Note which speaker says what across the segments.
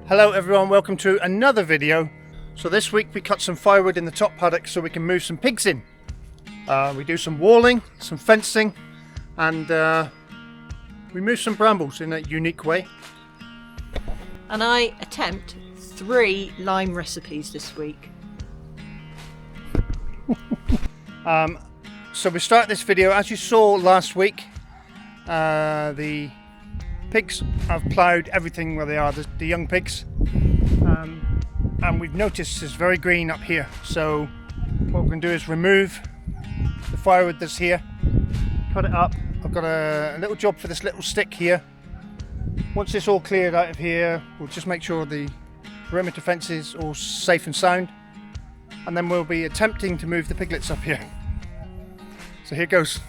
Speaker 1: Hello everyone, welcome to another video. So this week we cut some firewood in the top paddock so we can move some pigs in. We do some walling, some fencing, and we move some brambles in a unique way.
Speaker 2: And I attempt 3 lime recipes this week.
Speaker 1: So we start this video, as you saw last week, the pigs have ploughed everything where they are, the young pigs, and we've noticed it's very green up here. So what we're going to do is remove the firewood that's here, cut it up. I've got a little job for this little stick here. Once it's all cleared out of here, we'll just make sure the perimeter fence is all safe and sound, and then we'll be attempting to move the piglets up here. So here goes.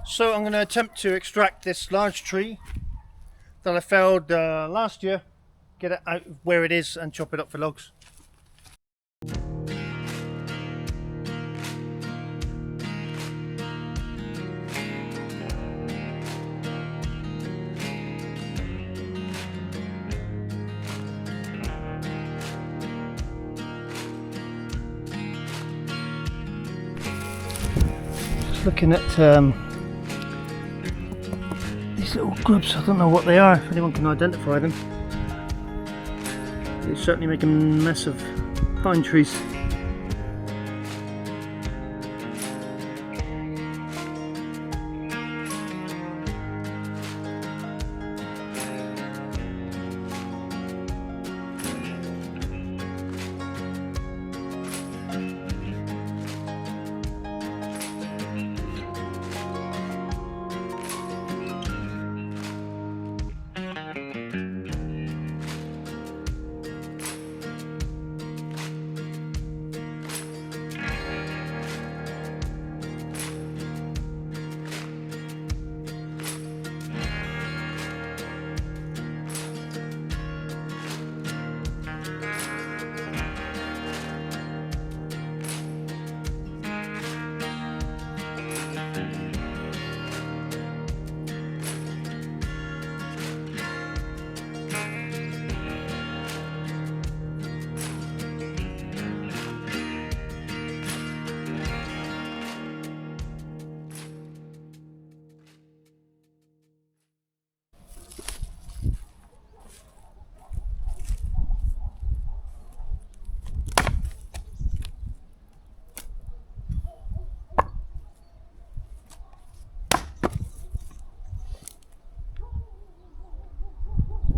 Speaker 1: So I'm going to attempt to extract this large tree that I felled last year, get it out of where it is and chop it up for logs. Just looking at these little grubs. I don't know what they are, if anyone can identify them. They certainly make a mess of pine trees.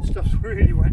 Speaker 1: Stuff's really wet.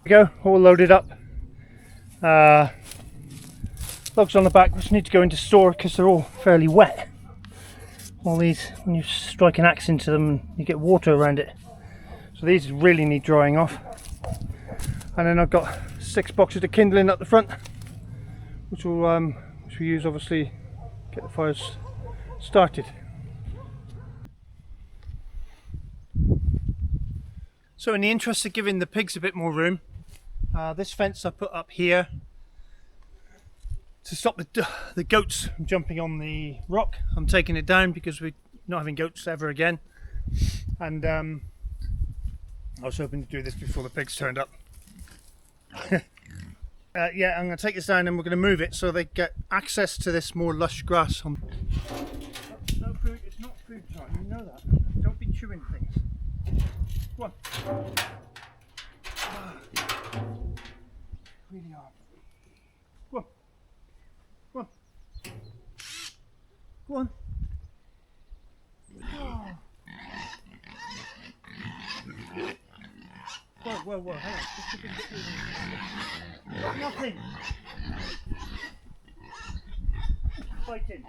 Speaker 1: Go, all loaded up. Logs on the back which need to go into store because they're all fairly wet. All these, when you strike an axe into them, you get water around it. So these really need drying off. And then I've got 6 boxes of kindling up the front, which will which we use obviously get the fires started. So in the interest of giving the pigs a bit more room, this fence I put up here to stop the goats from jumping on the rock. I'm taking it down because we're not having goats ever again, and I was hoping to do this before the pigs turned up. Yeah, I'm going to take this down and we're going to move it so they get access to this more lush grass. No food, it's not food time, you know that. Don't be chewing things. Come on. Really hard. Come on. Come on. Come on. Oh. Whoa, hang on. Got nothing. Fighting.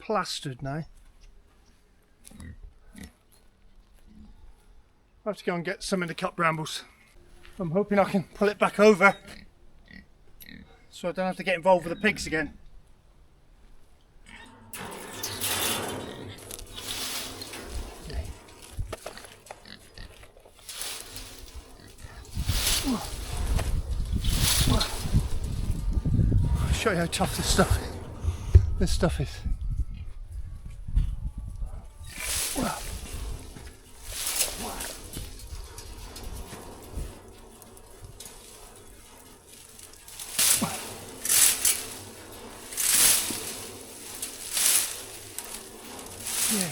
Speaker 1: Plastered now. I have to go and get some of the cut brambles. I'm hoping I can pull it back over so I don't have to get involved with the pigs again. I'll show you how tough this stuff is. Yeah.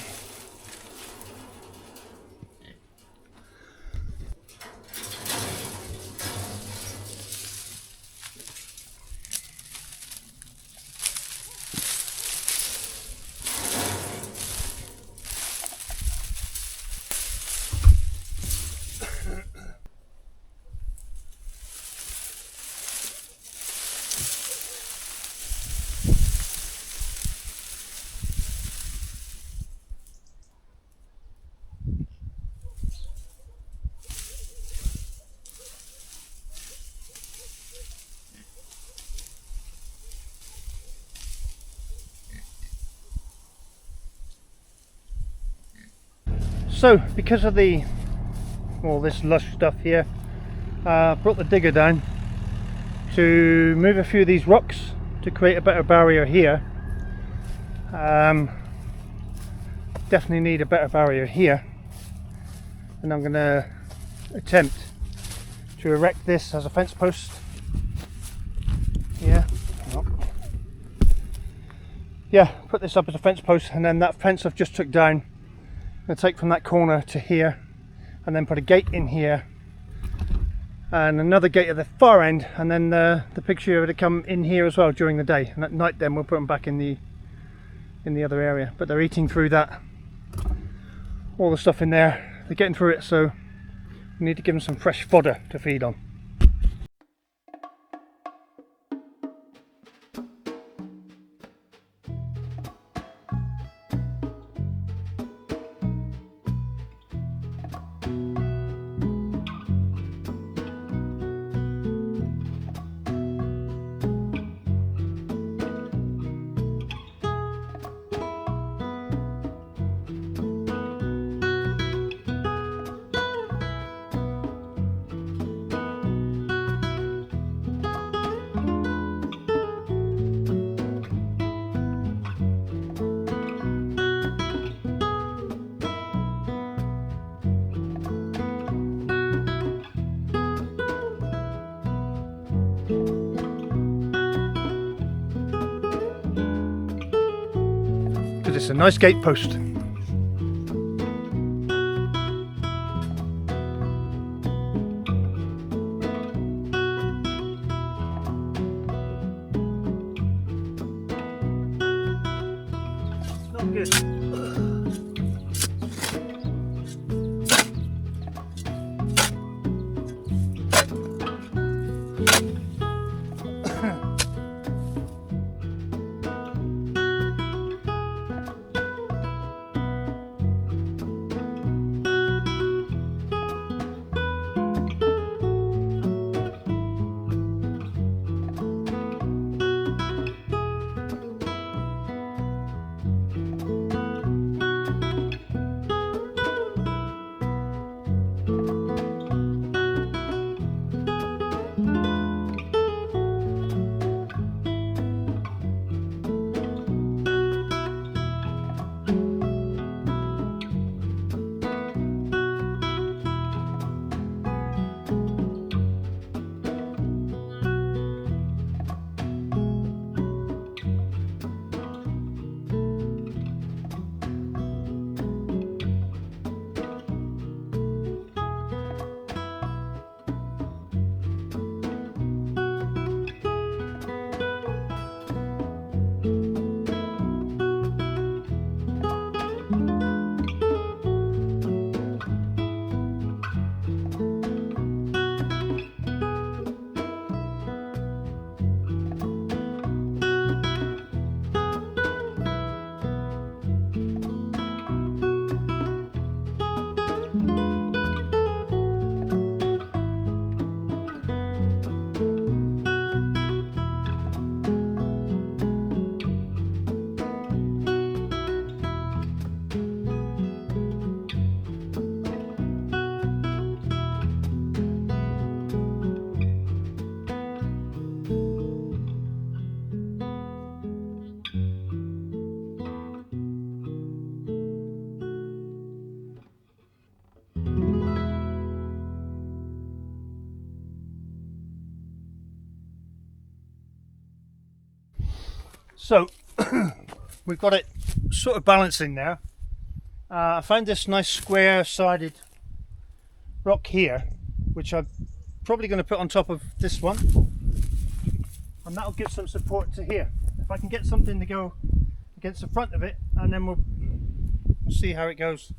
Speaker 1: So because of all this lush stuff here, I brought the digger down to move a few of these rocks to create a better barrier here. Definitely need a better barrier here, and I'm going to attempt to erect this as a fence post here, yeah, put this up as a fence post, and then that fence I've just took down, I'm going to take from that corner to here, and then put a gate in here and another gate at the far end, and then the pigs should be able to come in here as well during the day, and at night then we'll put them back in the other area. But they're eating through that, all the stuff in there, they're getting through it, so we need to give them some fresh fodder to feed on. It's a nice gate post. Not good. So we've got it sort of balancing now. I found this nice square sided rock here, which I'm probably going to put on top of this one, and that'll give some support to here. If I can get something to go against the front of it, and then we'll see how it goes.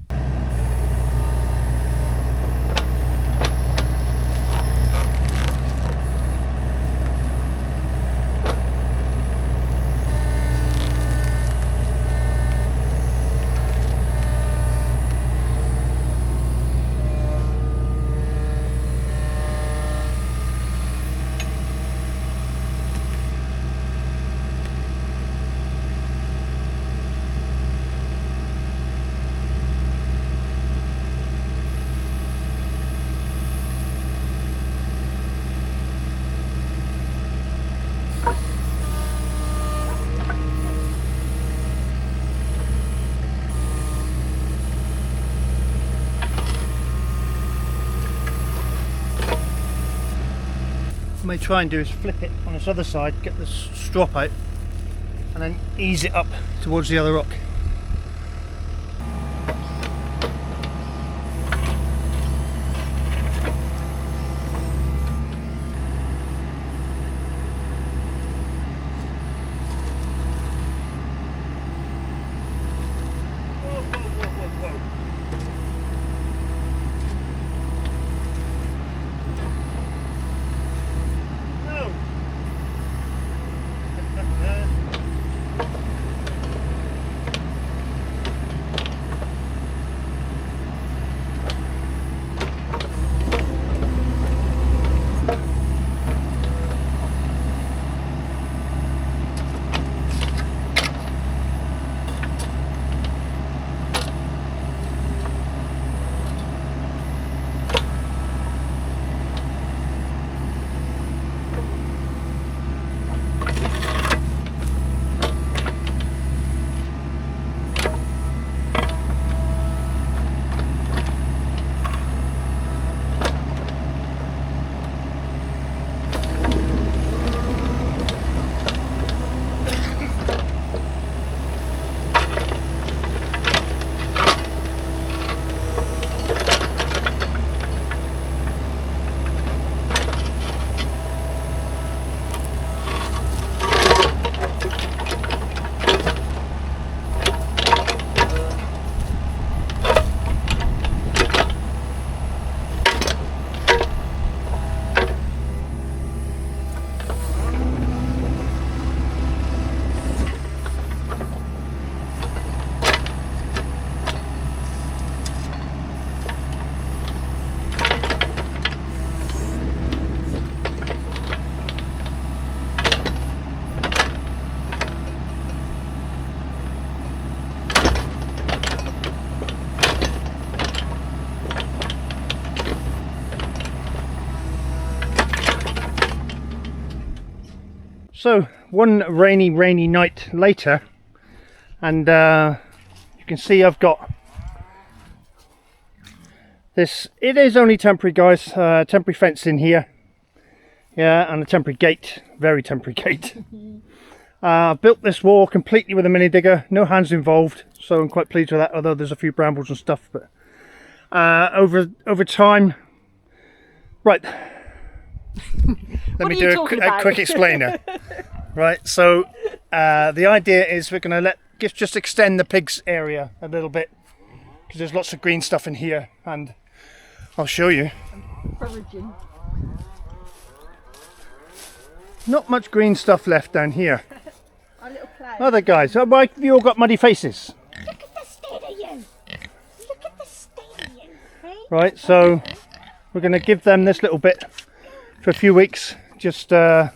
Speaker 1: What I may try and do is flip it on this other side, get the strop out, and then ease it up towards the other rock. So one rainy night later, and you can see I've got this. It is only temporary, guys. Temporary fence in here, yeah, and a temporary gate, very temporary gate. I've built this wall completely with a mini digger, no hands involved, so I'm quite pleased with that, although there's a few brambles and stuff. But over time, right, let me do a quick explainer. Right, so the idea is we're going to just extend the pigs area a little bit, because there's lots of green stuff in here, and I'll show you. Not much green stuff left down here.
Speaker 2: Our little cloud.
Speaker 1: Other guys, why have you all got muddy faces?
Speaker 2: Look at the state of you. Look at the state of you. Hey?
Speaker 1: Right, so we're going to give them this little bit for a few weeks, just because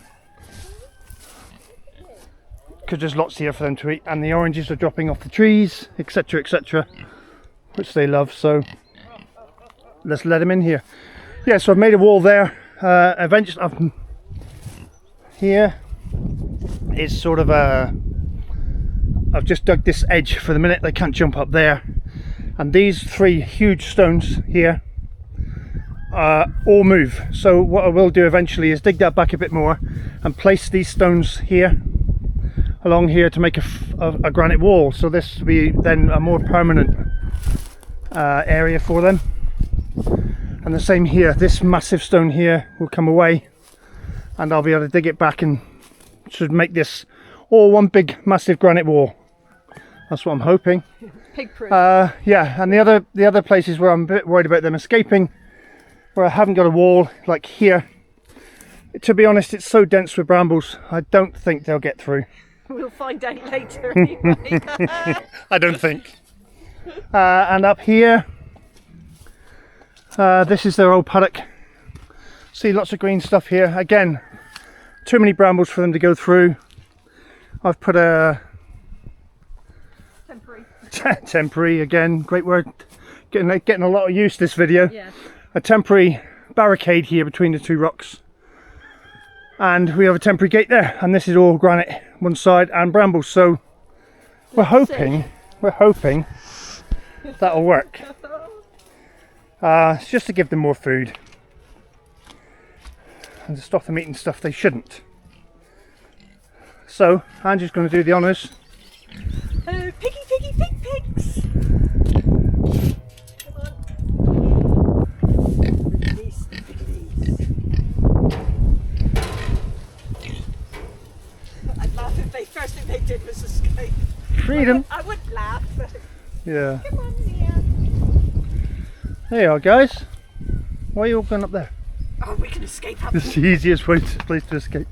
Speaker 1: there's lots here for them to eat, and the oranges are dropping off the trees, etc., which they love, so let's let them in here. Yeah, so I've made a wall there. Eventually, here is sort of I've just dug this edge for the minute. They can't jump up there, and these three huge stones here all move. So what I will do eventually is dig that back a bit more and place these stones here along here to make a granite wall, so this will be then a more permanent area for them. And the same here, this massive stone here will come away, and I'll be able to dig it back and should make this all one big massive granite wall. That's what I'm hoping.
Speaker 2: Pig-proof.
Speaker 1: Yeah, and the other places where I'm a bit worried about them escaping, where I haven't got a wall, like here, to be honest, it's so dense with brambles, I don't think they'll get through.
Speaker 2: We'll find out later anyway.
Speaker 1: I don't think. And up here, this is their old paddock. See lots of green stuff here. Again, too many brambles for them to go through. I've put a temporary, again, great word, getting a lot of use this video.
Speaker 2: Yeah.
Speaker 1: A temporary barricade here between the two rocks, and we have a temporary gate there, and this is all granite one side and brambles, so we're hoping that'll work. It's just to give them more food and to stop them eating stuff they shouldn't. So Angie's going to do the honours.
Speaker 2: Hello, piggy, piggy, pig, pigs. Come on. Release the piggies. I'd laugh if the first thing they did was escape.
Speaker 1: Freedom.
Speaker 2: I would laugh, but
Speaker 1: Yeah.
Speaker 2: come on, Mia.
Speaker 1: There you are, guys. Why are you all going up there?
Speaker 2: Oh, we can escape up.
Speaker 1: This is the easiest place to escape.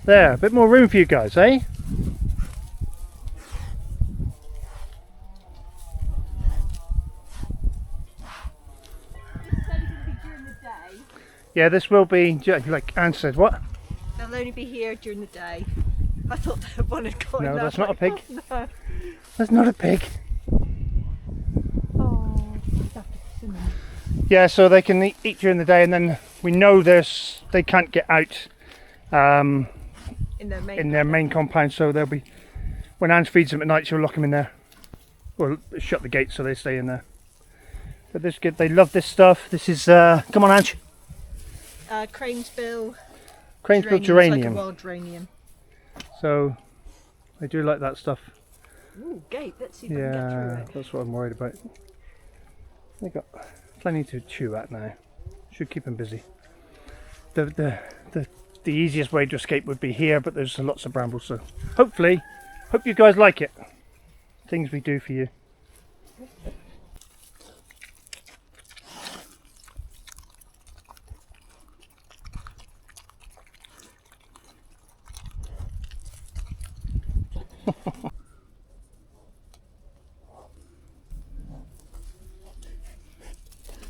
Speaker 1: There, a bit more room for you guys, eh? Yeah, this will be, like Anne said, what?
Speaker 2: They'll only be here during the day. I thought that one had gone.
Speaker 1: No, that's not a pig.
Speaker 2: No.
Speaker 1: That's not a pig.
Speaker 2: Oh,
Speaker 1: Yeah, so they can eat during the day, and then we know they can't get out
Speaker 2: in their main
Speaker 1: compound. So they'll be, when Anne feeds them at night, she'll lock them in there, or shut the gate so they stay in there. But this kid, they love this stuff. This is come on, Ange.
Speaker 2: Cranesbill
Speaker 1: Geranium.
Speaker 2: Like a wild geranium.
Speaker 1: So they do like that stuff.
Speaker 2: Ooh, gate. Let's see if we can get through
Speaker 1: Yeah,
Speaker 2: it.
Speaker 1: that's what I'm worried about. They got plenty to chew at now. Should keep them busy. The easiest way to escape would be here, but there's lots of brambles. So hopefully, hope you guys like it. Things we do for you.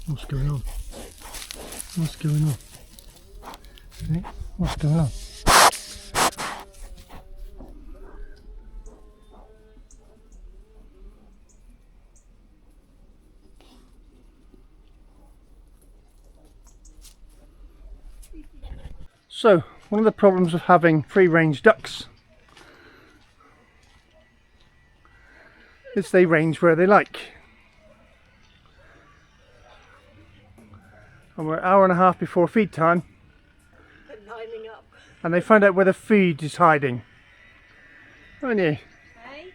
Speaker 1: What's going on? What's going on? Hey, what's going on? So, one of the problems of having free-range ducks is they range where they like. And we're an hour and a half before feed time,
Speaker 2: Lining up.
Speaker 1: and they find out where the feed is hiding. Haven't you?
Speaker 2: Hey.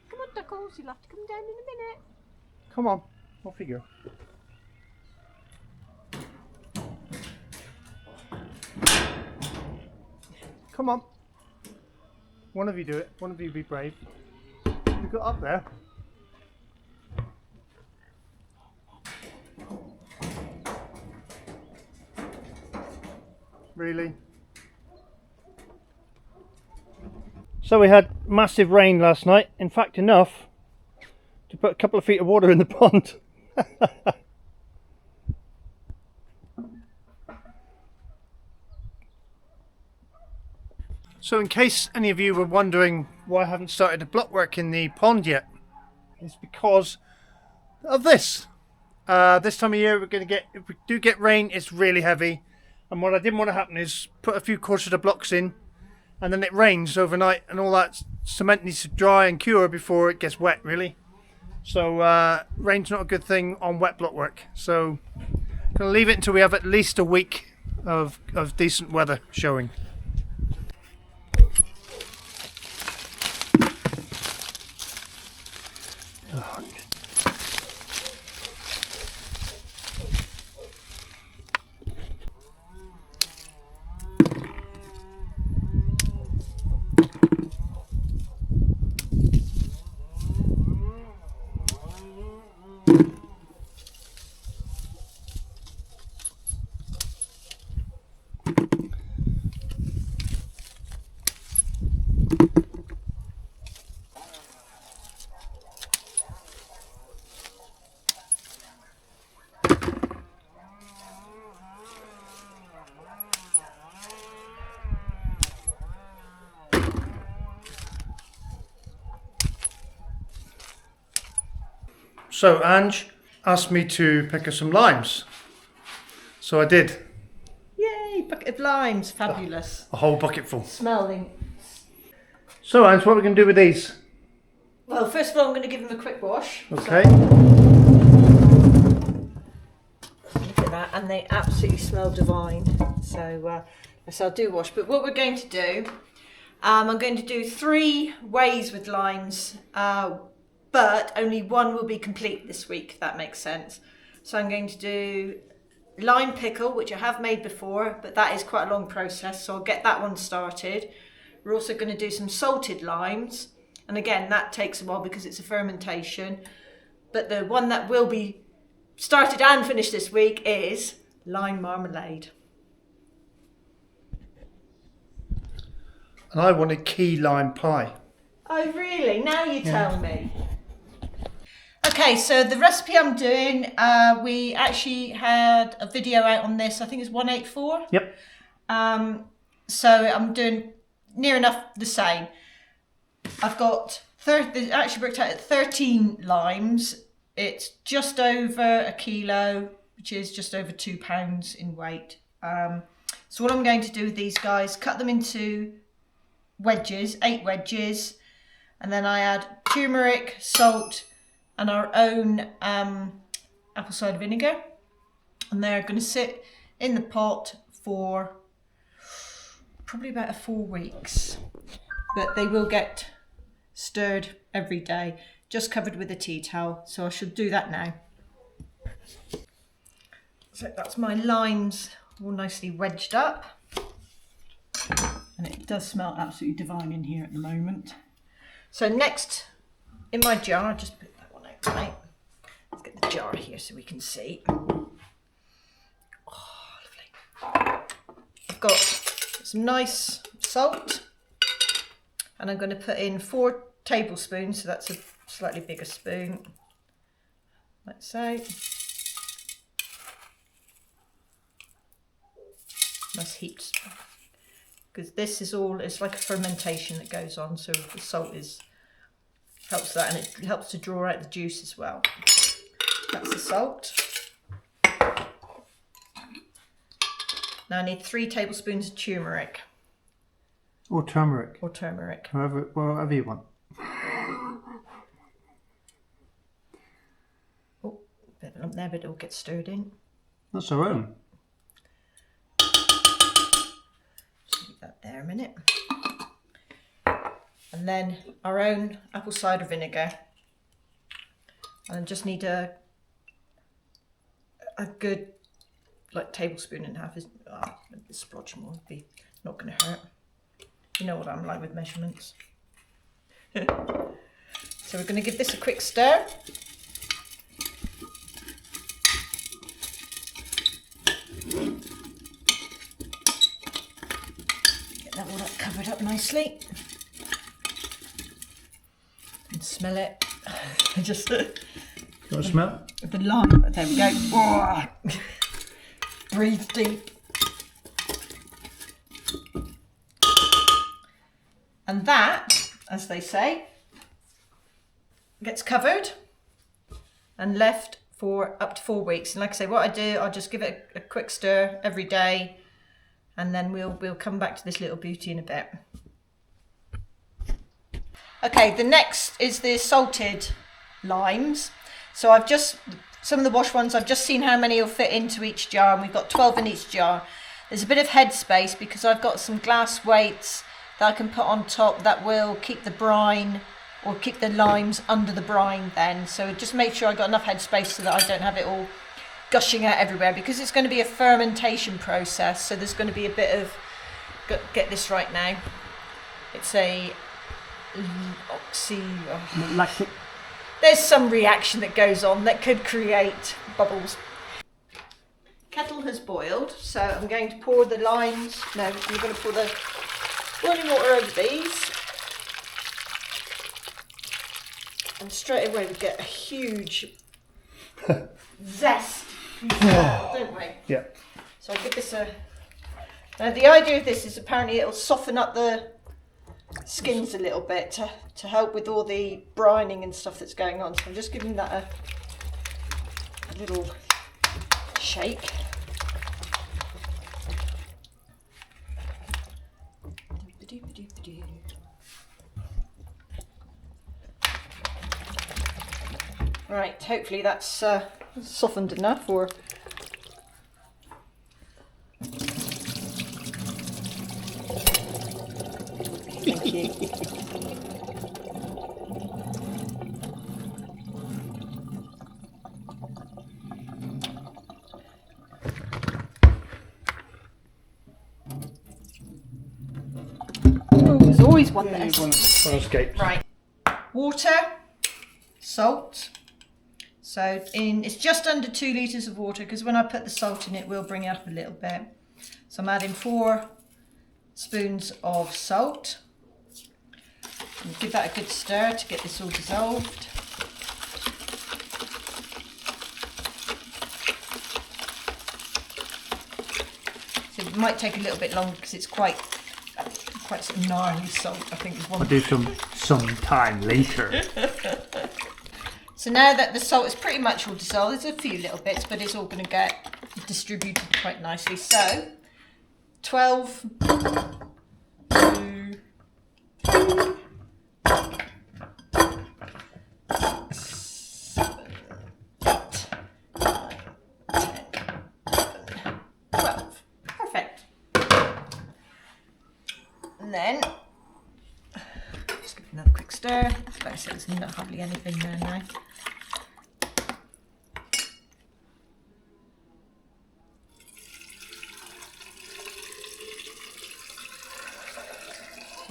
Speaker 2: Come on, duckles, you'll have to come down in a minute.
Speaker 1: Come on, off you go. Come on. One of you do it. One of you be brave. You got up there. Really? So we had massive rain last night. In fact, enough to put a couple of feet of water in the pond. So in case any of you were wondering why I haven't started the block work in the pond yet, it's because of this. This time of year if we do get rain, it's really heavy. And what I didn't want to happen is put a few courses of blocks in, and then it rains overnight and all that cement needs to dry and cure before it gets wet, really. So rain's not a good thing on wet block work. So I'm going to leave it until we have at least a week of decent weather showing. Oh. So Ange asked me to pick her some limes. So I did.
Speaker 2: Yay, bucket of limes, fabulous.
Speaker 1: A whole bucket full.
Speaker 2: Smelling.
Speaker 1: So Ange, what are we going to do with these?
Speaker 2: Well, first of all, I'm going to give them a quick wash.
Speaker 1: Okay.
Speaker 2: So, look at that, and they absolutely smell divine. So yes, I'll do wash. But what we're going to do, I'm going to do 3 ways with limes, but only one will be complete this week, if that makes sense. So I'm going to do lime pickle, which I have made before, but that is quite a long process, so I'll get that one started. We're also going to do some salted limes, and again that takes a while because it's a fermentation, but the one that will be started and finished this week is lime marmalade.
Speaker 1: And I wanted key lime pie.
Speaker 2: Oh really? Now you tell me. Okay, so the recipe I'm doing, we actually had a video out on this. I think it's 184.
Speaker 1: Yep.
Speaker 2: So I'm doing near enough the same. I've got actually worked out at 13 limes. It's just over a kilo, which is just over 2 pounds in weight. So what I'm going to do with these guys, cut them into wedges, 8 wedges, and then I add turmeric, salt, and our own apple cider vinegar, and they're going to sit in the pot for probably about 4 weeks, but they will get stirred every day, just covered with a tea towel. So I should do that now. So that's my limes all nicely wedged up, and it does smell absolutely divine in here at the moment. So next in my jar, just put that one out tonight. Let's get the jar here so we can see. Oh, lovely. I've got some nice salt, and I'm going to put in 4 tablespoons, so that's a slightly bigger spoon, like so. Nice heaps, because this is all, it's like a fermentation that goes on, so the salt helps that, and it helps to draw out the juice as well. That's the salt. Now I need 3 tablespoons of turmeric.
Speaker 1: Or turmeric.
Speaker 2: Or turmeric.
Speaker 1: Whatever you want.
Speaker 2: Oh, bit of a lump there, but it'll get stirred in.
Speaker 1: That's our own.
Speaker 2: Just leave that there a minute. And then our own apple cider vinegar. And I just need a good, like, tablespoon and a half. A splotch more would be not going to hurt. You know what I'm like with measurements. So we're going to give this a quick stir. Get that all covered up nicely. And smell it. Just
Speaker 1: You want to smell?
Speaker 2: the lime. There we go. Oh. Breathe deep. And that, as they say, gets covered and left for up to 4 weeks. And like I say, what I do, I'll just give it a quick stir every day, and then we'll come back to this little beauty in a bit. Okay, the next is the salted limes. So I've just, some of the wash ones, I've just seen how many will fit into each jar, and we've got 12 in each jar. There's a bit of head space because I've got some glass weights that I can put on top that will keep the brine, or keep the limes under the brine then. So just make sure I've got enough head space so that I don't have it all gushing out everywhere, because it's going to be a fermentation process. So there's going to be a bit of, get this right now, it's a
Speaker 1: Lactic.
Speaker 2: there's some reaction that goes on that could create bubbles. Kettle has boiled, so I'm going to pour the limes, no, I'm going to pour the boiling water over these, and straight away we get a huge zest, don't we?
Speaker 1: Yeah.
Speaker 2: So I'll give this a, now the idea of this is apparently it'll soften up the skins a little bit to help with all the brining and stuff that's going on, so I'm just giving that a little shake. Right, hopefully that's softened enough, or thank you. Oh, there's always one there.
Speaker 1: One escaped.
Speaker 2: Right, water, salt. So it's just under 2 litres of water, because when I put the salt in it will bring it up a little bit. So I'm adding 4 spoons of salt. And give that a good stir to get this all dissolved. So it might take a little bit longer because it's quite sort of gnarly salt, I think is one.
Speaker 1: I'll do some time later.
Speaker 2: So now that the salt is pretty much all dissolved, there's a few little bits, but it's all going to get distributed quite nicely. So 12 to 7, 8, 9, 10, 11, 12. Perfect. And then just give it another quick stir. Better say there's not hardly anything there now.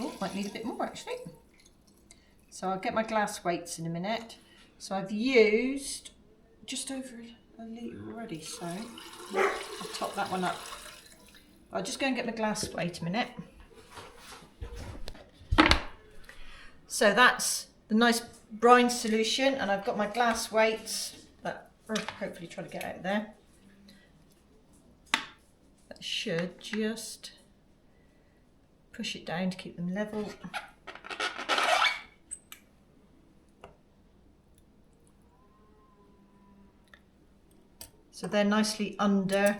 Speaker 2: Oh, might need a bit more actually. So I'll get my glass weights in a minute. So I've used just over a litre already, so I'll top that one up. I'll just go and get my glass weight a minute. So that's the nice brine solution, and I've got my glass weights that hopefully try to get out of there. That should just push it down to keep them level. So they're nicely under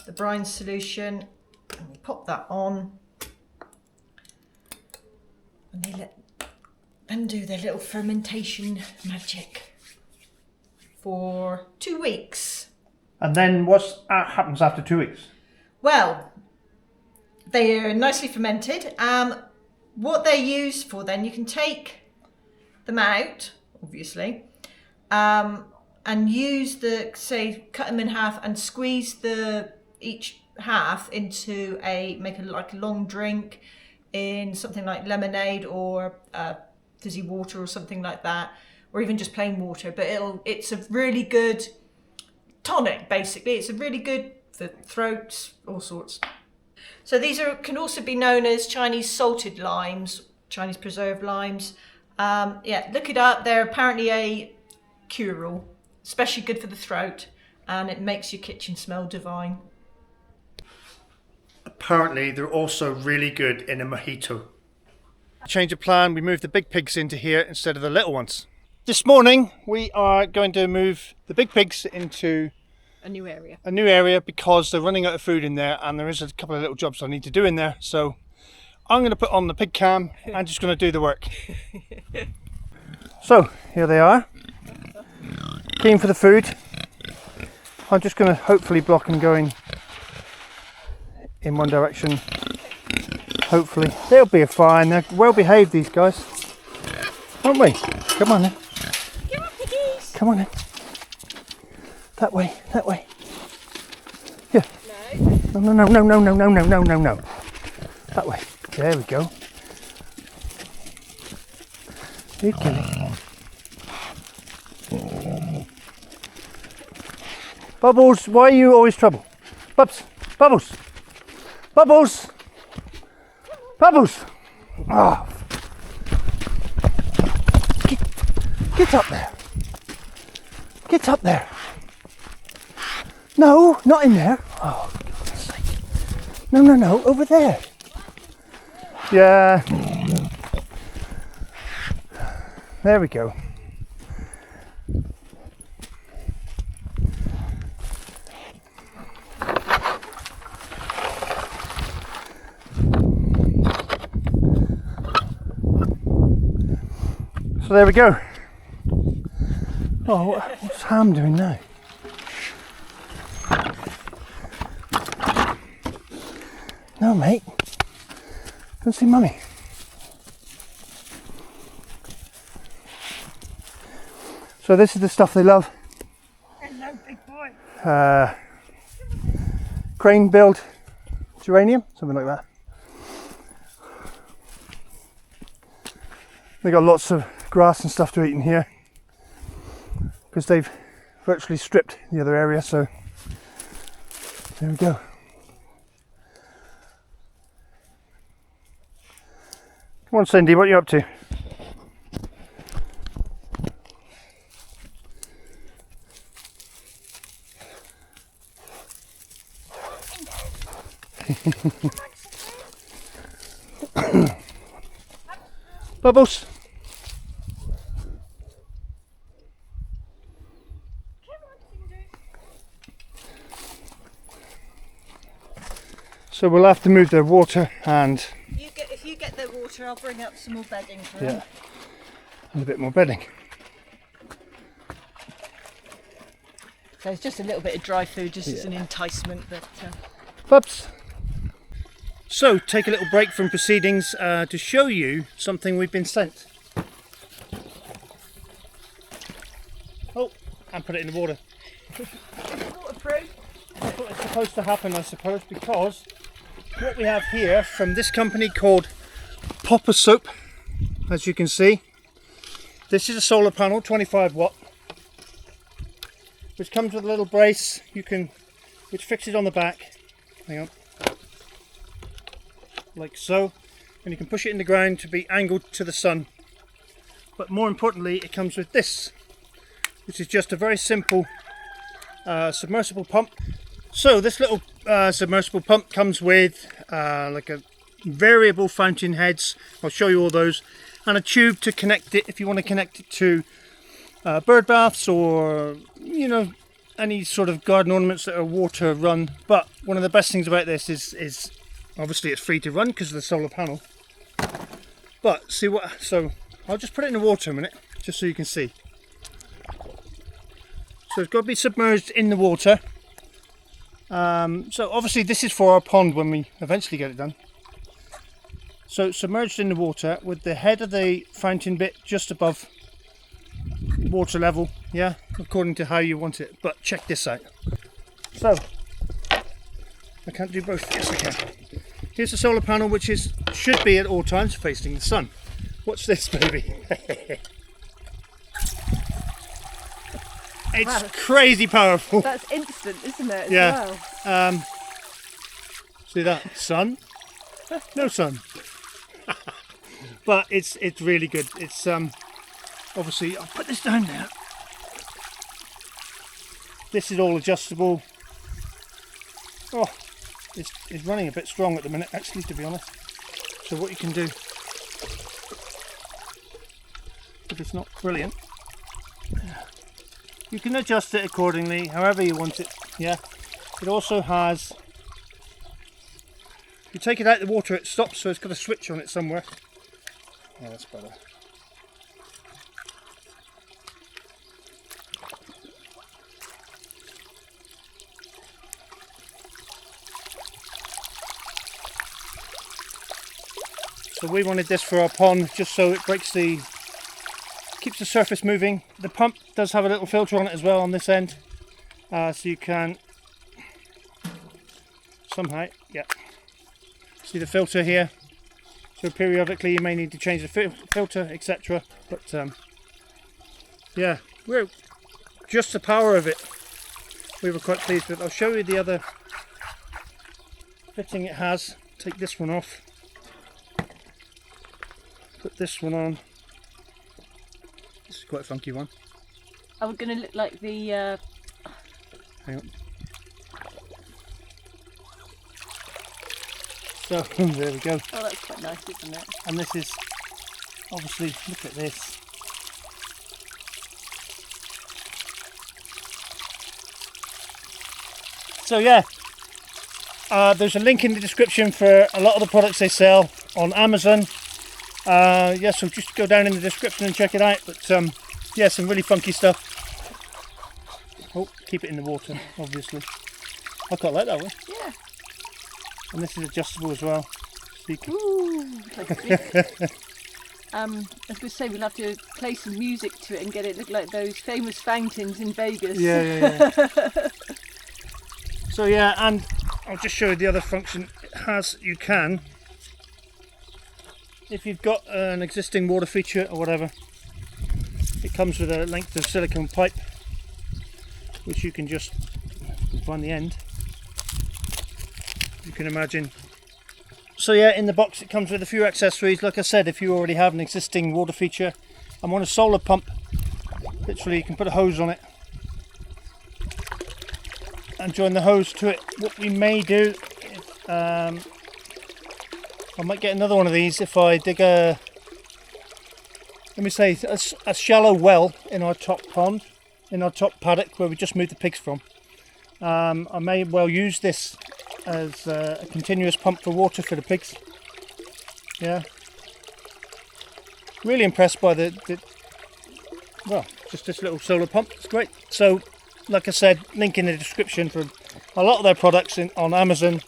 Speaker 2: the brine solution, and we pop that on, and they let them do their little fermentation magic for 2 weeks.
Speaker 1: And then what happens after 2 weeks?
Speaker 2: Well, they are nicely fermented. What they're used for then, you can take them out, obviously, and use cut them in half and squeeze each half into make a long drink in something like lemonade or fizzy water or something like that, or even just plain water. But it's a really good tonic, basically. It's a really good for throats, all sorts. So these can also be known as Chinese salted limes, Chinese preserved limes. Yeah, look it up. They're apparently a cure-all, especially good for the throat, and it makes your kitchen smell divine.
Speaker 1: Apparently they're also really good in a mojito. Change of plan, we moved the big pigs into here instead of the little ones. This morning we are going to move the big pigs into
Speaker 2: A new area.
Speaker 1: A new area because they're running out of food in there, and there is a couple of little jobs I need to do in there. So I'm going to put on the Pigcam and just going to do the work. So here they are, keen for the food. I'm just going to hopefully block them going in one direction. Hopefully they'll be fine. They're well behaved, these guys, aren't we? Come on then.
Speaker 2: Come on, piggies.
Speaker 1: Come on then. That way, that way. Yeah. No. No. That way. There we go. You kill it. Bubbles, why are you always trouble? Bubs, Bubbles, Bubbles, Bubbles. Oh. Get up there. Get up there. No, not in there. Oh, for God's sake. No, over there. Yeah. There we go. So there we go. Oh, what's Ham doing now? No, mate. Go see Mummy. So this is the stuff they love.
Speaker 2: Hello, big boy.
Speaker 1: Crane build geranium, something like that. They got lots of grass and stuff to eat in here because they've virtually stripped the other area, so there we go. Come on, Cindy, what are you up to? Bubbles. So we'll have to move their water and
Speaker 2: If you get their water, I'll bring up some more bedding for
Speaker 1: yeah,
Speaker 2: them.
Speaker 1: and a bit more bedding.
Speaker 2: So it's just a little bit of dry food, just as an enticement. But
Speaker 1: Bubs. So take a little break from proceedings to show you something we've been sent. Oh, and put it in the water.
Speaker 2: it's waterproof.
Speaker 1: That's what is supposed to happen, I suppose, because what we have here from this company called POPOSOAP, as you can see, this is a solar panel, 25 watt, which comes with a little brace which fixes on the back. Hang on. Like so, and you can push it in the ground to be angled to the sun. But more importantly, it comes with this, which is just a very simple submersible pump. So this little submersible pump comes with like a variable fountain heads, I'll show you all those, and a tube to connect it if you want to connect it to bird baths or, you know, any sort of garden ornaments that are water run. But one of the best things about this is obviously it's free to run because of the solar panel. But see what, so I'll just put it in the water a minute just so you can see. So it's got to be submerged in the water. So obviously this is for our pond when we eventually get it done. So submerged in the water with the head of the fountain bit just above water level, yeah, according to how you want it. But check this out. So I can't do both. Yes, I can. Here's the solar panel, which should be at all times facing the sun. Watch this, baby. It's wow. Crazy powerful.
Speaker 2: That's instant, isn't it?
Speaker 1: Yeah. Well? See that? Sun? No sun. But it's really good. It's obviously, I'll put this down there. This is all adjustable. Oh, it's running a bit strong at the minute, actually, to be honest. So what you can do, if it's not brilliant, you can adjust it accordingly, however you want it. Yeah. It also has, you take it out of the water, it stops, so it's got a switch on it somewhere. Yeah, that's better. So we wanted this for our pond, just so it keeps the surface moving. The pump does have a little filter on it as well on this end, so you can somehow, yeah, see the filter here. So periodically you may need to change the filter, etc. But yeah, just the power of it, we were quite pleased with. I'll show you the other fitting it has. Take this one off. Put this one on. This is quite a funky one.
Speaker 2: Are we going to look like the...
Speaker 1: Hang on. So, there we go.
Speaker 2: Oh, that's quite nice, isn't it?
Speaker 1: And this is, obviously, look at this. So yeah, there's a link in the description for a lot of the products they sell on Amazon. Yeah, so just go down in the description and check it out. But yeah, some really funky stuff. Oh, keep it in the water, obviously. I quite like that one.
Speaker 2: Yeah.
Speaker 1: And this is adjustable as well. So you can...
Speaker 3: Ooh, like I was going to say we'll have to play some music to it and get it look like those famous fountains in Vegas.
Speaker 1: Yeah. So yeah, and I'll just show you the other function it has. You can, if you've got an existing water feature or whatever, it comes with a length of silicone pipe, which you can just find the end. You can imagine. So yeah, in the box it comes with a few accessories. Like I said, if you already have an existing water feature, I'm on a solar pump. Literally, you can put a hose on it and join the hose to it. What we may do, I might get another one of these if I dig a shallow well in our top pond, in our top paddock where we just moved the pigs from. I may well use this as a continuous pump for water for the pigs. Yeah, really impressed by well, just this little solar pump. It's great. So like I said, link in the description for a lot of their products on Amazon.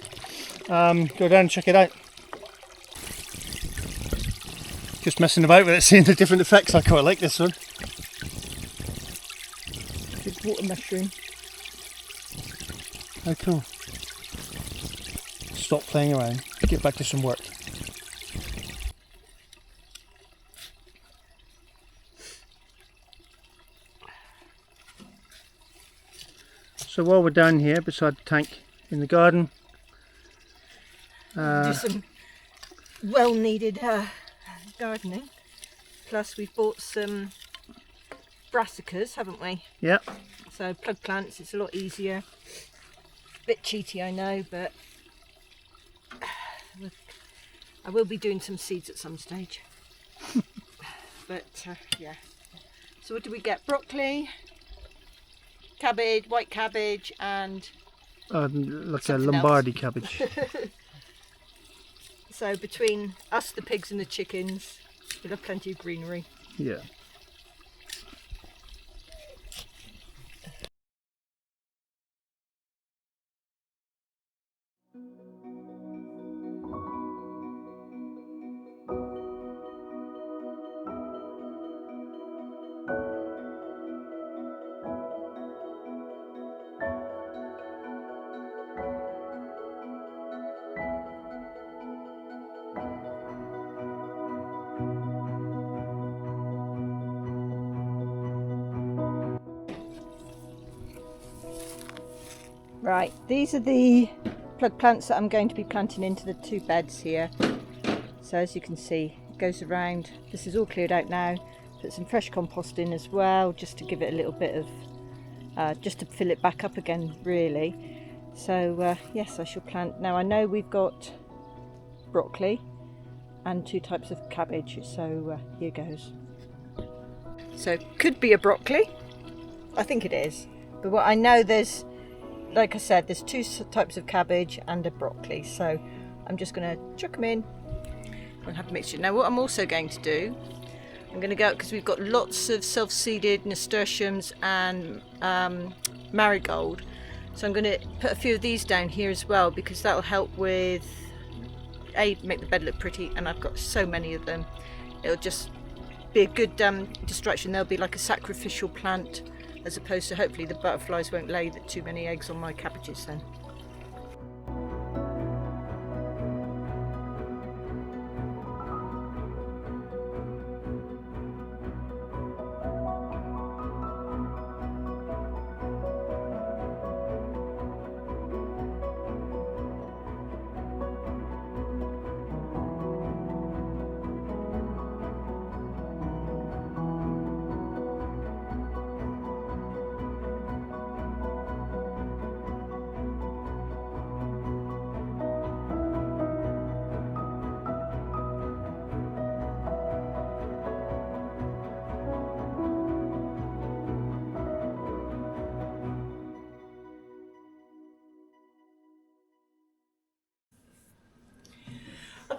Speaker 1: Go down and check it out. Just messing about with it, seeing the different effects. I quite like this one.
Speaker 2: Big water mushroom.
Speaker 1: How cool. Stop playing around, get back to some work. So while we're down here beside the tank in the garden,
Speaker 2: Do some well needed gardening. Plus we've bought some Brassicas, haven't we?
Speaker 1: yeah,
Speaker 2: So plug plants, it's a lot easier. Bit cheaty, I know, but I will be doing some seeds at some stage. But yeah. So what do we get? Broccoli, cabbage, white cabbage, and
Speaker 1: like a
Speaker 2: something
Speaker 1: Lombardy cabbage.
Speaker 2: so between us, the pigs and the chickens, we'll have plenty of greenery.
Speaker 1: Yeah.
Speaker 2: Right, these are the plug plants that I'm going to be planting into the two beds here. So as you can see, it goes around. This is all cleared out now. Put some fresh compost in as well, just to give it a little bit of, just to fill it back up again, really. So yes, I shall plant. Now I know we've got broccoli and two types of cabbage, so here goes. So could be a broccoli. I think it is. But what I know, there's, like I said, there's two types of cabbage and a broccoli, so I'm just going to chuck them in and have a mixture. Now what I'm also going to do, I'm going to go, because we've got lots of self-seeded nasturtiums and marigold, so I'm going to put a few of these down here as well, because that will help with, make the bed look pretty, and I've got so many of them. It'll just be a good distraction. They'll be like a sacrificial plant, as opposed to, hopefully the butterflies won't lay too many eggs on my cabbages then.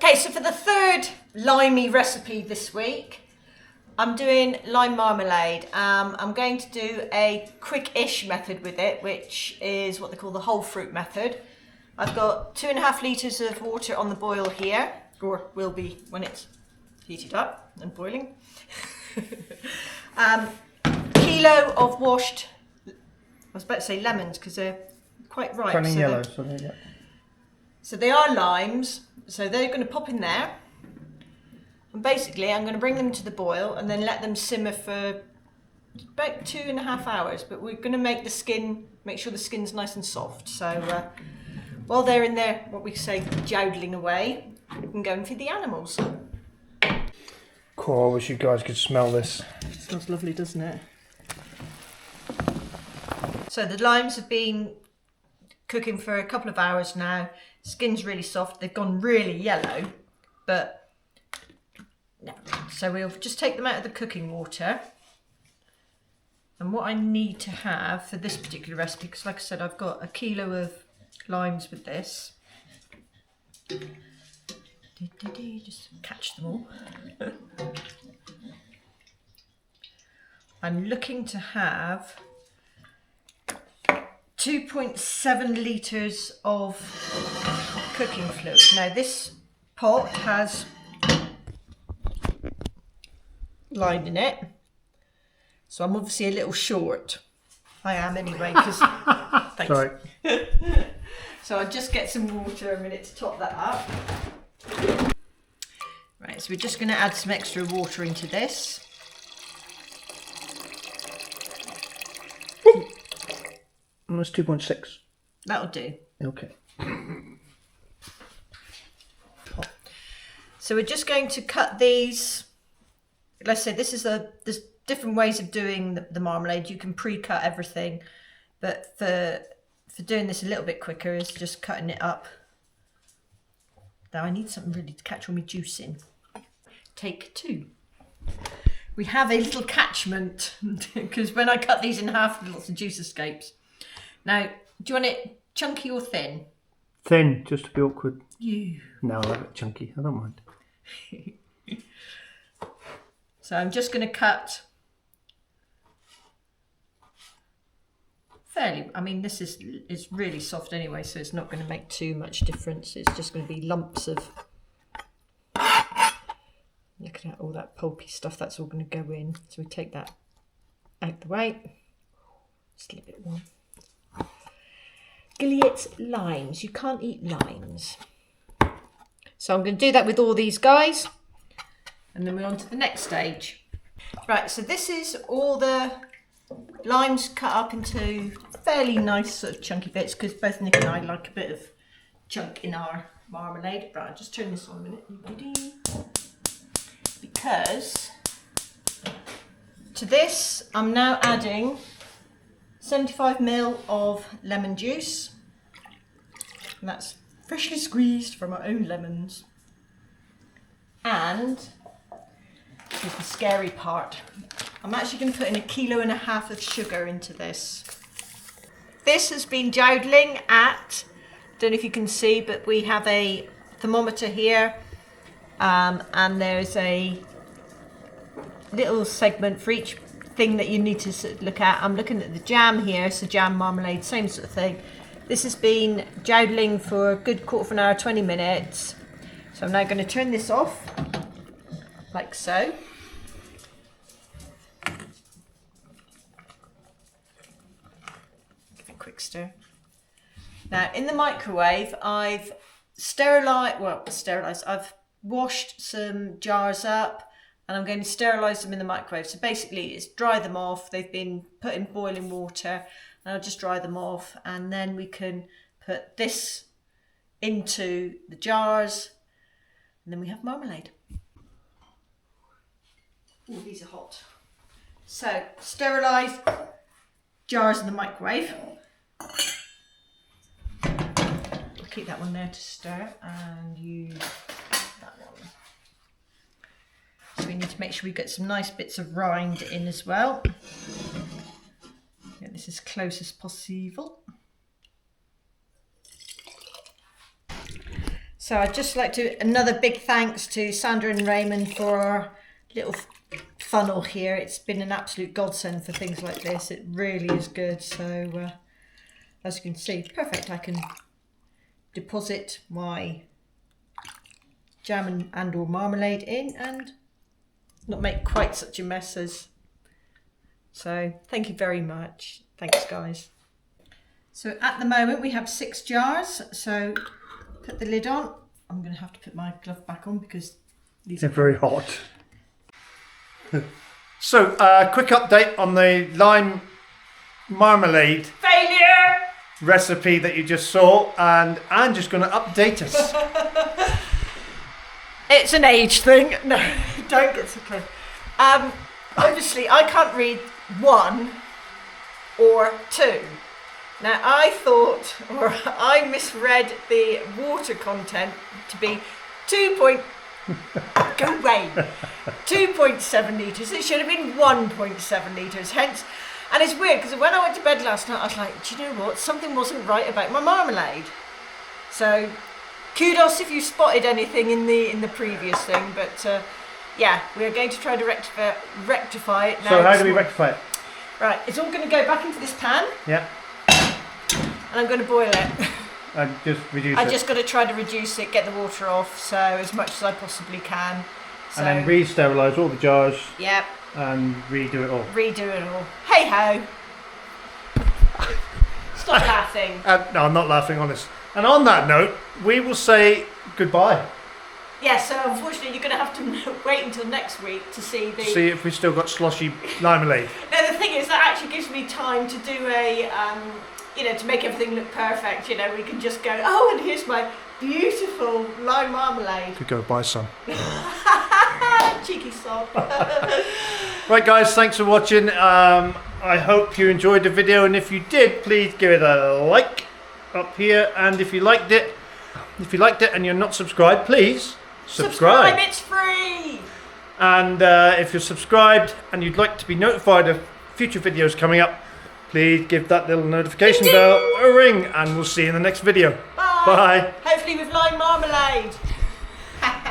Speaker 2: Okay, so for the third limey recipe this week, I'm doing lime marmalade. I'm going to do a quick-ish method with it, which is what they call the whole fruit method. I've got 2.5 litres of water on the boil here, or will be when it's heated up and boiling. Kilo of washed, I was about to say lemons because they're quite ripe.
Speaker 1: Turning
Speaker 2: so
Speaker 1: yellow.
Speaker 2: So they are limes, so they're going to pop in there. And basically I'm going to bring them to the boil and then let them simmer for about 2.5 hours. But we're going to make sure the skin's nice and soft. So while they're in there, what we say, jowdling away, we can go and feed the animals.
Speaker 1: Cool, I wish you guys could smell this.
Speaker 2: It smells lovely, doesn't it? So the limes have been cooking for a couple of hours now. Skin's really soft. They've gone really yellow, but no. So we'll just take them out of the cooking water. And what I need to have for this particular recipe, because like I said, I've got 1 kilo of limes with this. Just catch them all. I'm looking to have 2.7 litres of cooking fluid. Now this pot has lime in it, so I'm obviously a little short. I am anyway, because thanks.
Speaker 1: Sorry.
Speaker 2: So I'll just get some water a minute to top that up. Right, so we're just going to add some extra water into this.
Speaker 1: Almost 2.6.
Speaker 2: That'll do.
Speaker 1: Okay.
Speaker 2: So we're just going to cut these. Let's say there's different ways of doing the marmalade. You can pre-cut everything, but for doing this a little bit quicker is just cutting it up. Now I need something really to catch all my juice in. Take 2. We have a little catchment because when I cut these in half, lots of juice escapes. Now, do you want it chunky or thin?
Speaker 1: Thin, just to be awkward.
Speaker 2: You.
Speaker 1: No, I like it chunky. I don't mind.
Speaker 2: So I'm just going to cut fairly. I mean, this is really soft anyway, so it's not going to make too much difference. It's just going to be lumps of. Look at all that pulpy stuff. That's all going to go in. So we take that out the way. Just a little bit warm. Gilead's limes. You can't eat limes. So I'm going to do that with all these guys. And then we're on to the next stage. Right, so this is all the limes cut up into fairly nice sort of chunky bits because both Nick and I like a bit of chunk in our marmalade. Right, I'll just turn this on a minute. Because to this I'm now adding 75 ml of lemon juice. And that's freshly squeezed from our own lemons. And here's the scary part. I'm actually going to put in 1.5 kilos of sugar into this. This has been jowdling at, don't know if you can see, but we have a thermometer here, and there's a little segment for each thing that you need to sort of look at. I'm looking at the jam here, so jam, marmalade, same sort of thing. This has been jowdling for a good quarter of an hour, 20 minutes. So I'm now going to turn this off, like so. Give it a quick stir. Now in the microwave, I've I've washed some jars up and I'm going to sterilise them in the microwave. So basically it's dry them off. They've been put in boiling water and I'll just dry them off, and then we can put this into the jars and then we have marmalade. Oh, these are hot. So sterilise jars in the microwave. We'll keep that one there to stir and use that one. So we need to make sure we get some nice bits of rind in as well. Get this as close as possible. So I'd just like to, another big thanks to Sandra and Raymond for our little funnel here. It's been an absolute godsend for things like this. It really is good. So as you can see, perfect. I can deposit my jam and or marmalade in and not make quite such a mess as. So thank you very much. Thanks guys. So at the moment we have 6 jars. So put the lid on. I'm going to have to put my glove back on because these
Speaker 1: are very hot. So quick update on the lime marmalade
Speaker 2: failure
Speaker 1: recipe that you just saw, and I'm just going to update us.
Speaker 2: It's an age thing. No, don't get so close. Obviously, I can't read 1 or 2. Now, I thought, or I misread the water content to be 2.7 litres. It should have been 1.7 litres, hence. And it's weird because when I went to bed last night, I was like, do you know what? Something wasn't right about my marmalade. So, kudos if you spotted anything in the previous thing. But yeah, we are going to try to rectify it now.
Speaker 1: So how do we rectify it?
Speaker 2: Right, it's all going to go back into this pan.
Speaker 1: Yeah.
Speaker 2: And I'm going to boil it.
Speaker 1: And just reduce it.
Speaker 2: I just got to try to reduce it, get the water off, so as much as I possibly can. So,
Speaker 1: and then re-sterilise all the jars.
Speaker 2: Yep.
Speaker 1: And redo it all.
Speaker 2: Redo it all. Hey ho! Stop laughing.
Speaker 1: No, I'm not laughing, honest. And on that note, we will say goodbye.
Speaker 2: Yeah, so unfortunately you're going to have to wait until next week to see the...
Speaker 1: See if we've still got sloshy limelade.
Speaker 2: No, the thing is, that actually gives me time to do a... you know, to make everything look perfect, you know, we can just go, oh, and here's my beautiful lime marmalade.
Speaker 1: Could go buy some.
Speaker 2: Cheeky sod.
Speaker 1: Right, guys, thanks for watching. I hope you enjoyed the video, and if you did, please give it a like up here. And if you liked it and you're not subscribed, please subscribe.
Speaker 2: It's free.
Speaker 1: And if you're subscribed and you'd like to be notified of future videos coming up, please give that little notification bell a ring, and we'll see you in the next video.
Speaker 2: Bye.
Speaker 1: Bye.
Speaker 2: Hopefully with lime marmalade.